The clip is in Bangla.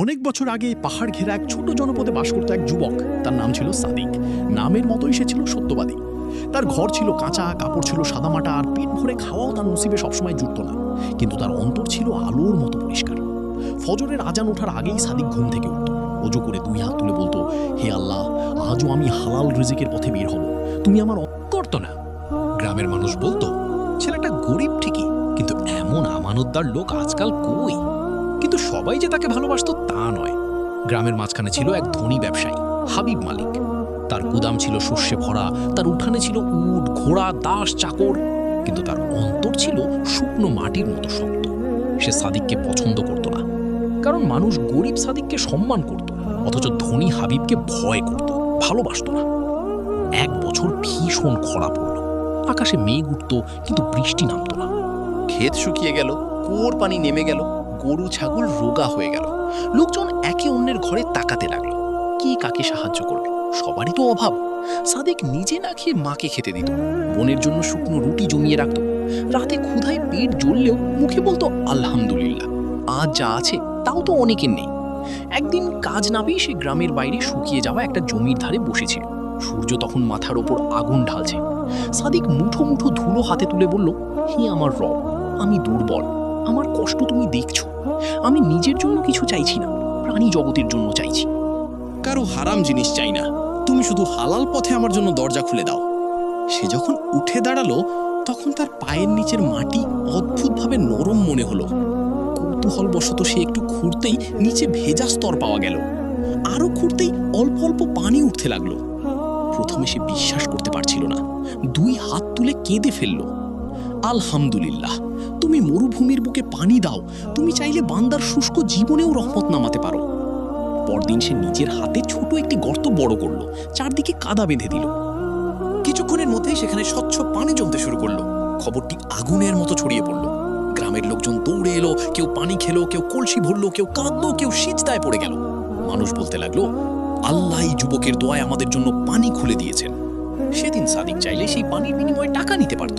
অনেক বছর আগে পাহাড় ঘেরা এক ছোট জনপদে বাস করত এক যুবক। তার নাম ছিল সাদিক। নামের মতোই সে ছিল সত্যবাদী। তার ঘর ছিল কাঁচা, কাপড় ছিল সাদামাটা, আর পেট ভরে খাওয়াও তার নসিবে সবসময় জুটত না। কিন্তু তার অন্তর ছিল আলোর মতো পরিষ্কার। ফজরের আজান ওঠার আগেই সাদিক ঘুম থেকে উঠত। অজু করে 2 হাত তুলে বলতো, হে আল্লাহ, আজও আমি হালাল রিজিকের পথে বের হব, তুমি আমার করত না। গ্রামের মানুষ বলতো, ছেলেটা গরিব ঠিকই, কিন্তু এমন আমানতদার লোক আজকাল কই। কিন্তু সবাই যে তাকে ভালোবাসতো তা নয়। গ্রামের মাঝখানে ছিল এক ধনী ব্যবসায়ী, হাবিব মালিক। তার গুদাম ছিল শস্যে ভরা, তার উঠানে ছিল উট, ঘোড়া, দাস, চাকর। কিন্তু তার অন্তর ছিল শুকনো মাটির মতো শক্ত। সে সাদিককে পছন্দ করত না, কারণ মানুষ গরিব সাদিককে সম্মান করত, অথচ ধনী হাবিবকে ভয় করত, ভালোবাসত না। এক বছর ভীষণ খরা পড়ল। আকাশে মেঘ উঠত, কিন্তু বৃষ্টি নামত না। ক্ষেত শুকিয়ে গেল, কুয়োর পানি নেমে গেল, গরু ছাগল রোগা হয়ে গেল। লোকজন একে অন্যের ঘরে তাকাতে লাগলো। কি কাকে সাহায্য করবে? সবারই তো অভাব। সাদিক নিজে না খেয়ে মাকে খেতে দিত, বোনের জন্য শুকনো রুটি জমিয়ে রাখত। রাতে ক্ষুধায় পেট জ্বললেও মুখে বলতো আলহামদুলিল্লাহ, আজ যা আছে তাও তো অনেকের নেই। একদিন কাজ না পেয়ে সে গ্রামের বাইরে শুকিয়ে যাওয়া একটা জমির ধারে বসেছিল। সূর্য তখন মাথার ওপর আগুন ঢালছে। সাদিক মুঠো মুঠো ধুলো হাতে তুলে বলল, হে আমার রব, আমি দুর্বল, আমার কষ্ট তুমি দেখছো। আমি নিজের জন্য কিছু চাইছি না, প্রাণী জগতের জন্য চাইছি। কারো হারাম জিনিস চাই না, তুমি শুধু হালাল পথে আমার জন্য দরজা খুলে দাও। সে যখন উঠে দাঁড়ালো, তখন তার পায়ের নিচের মাটি অদ্ভুতভাবে নরম মনে হলো। কৌতূহলবশত সে একটু খুঁড়তেই নিচে ভেজা স্তর পাওয়া গেল। আরো খুঁড়তেই অল্প অল্প পানি উঠতে লাগলো। প্রথমে সে বিশ্বাস করতে পারছিল না, 2 হাত তুলে কেঁদে ফেলল। আলহামদুলিল্লাহ, তুমি মরুভূমির বুকে পানি দাও, তুমি চাইলে বান্দার শুষ্ক জীবনেও রহমত নামাতে পারো। পরদিন সে নিজের হাতে ছোট একটি গর্ত বড় করলো, চারদিকে কাদা বেঁধে দিল। কিছুক্ষণের মধ্যেই সেখানে স্বচ্ছ পানি জমতে শুরু করলো। খবরটি আগুনের মতো ছড়িয়ে পড়লো। গ্রামের লোকজন দৌড়ে এলো, কেউ পানি খেলো, কেউ কলসি ভরলো, কেউ কাঁদলো, কেউ সিজদায় পড়ে গেল। মানুষ বলতে লাগলো, আল্লাহ এই যুবকের দোয়ায় আমাদের জন্য পানি খুলে দিয়েছেন। সেদিন সাদিক চাইলে সেই পানির বিনিময়ে টাকা নিতে পারত,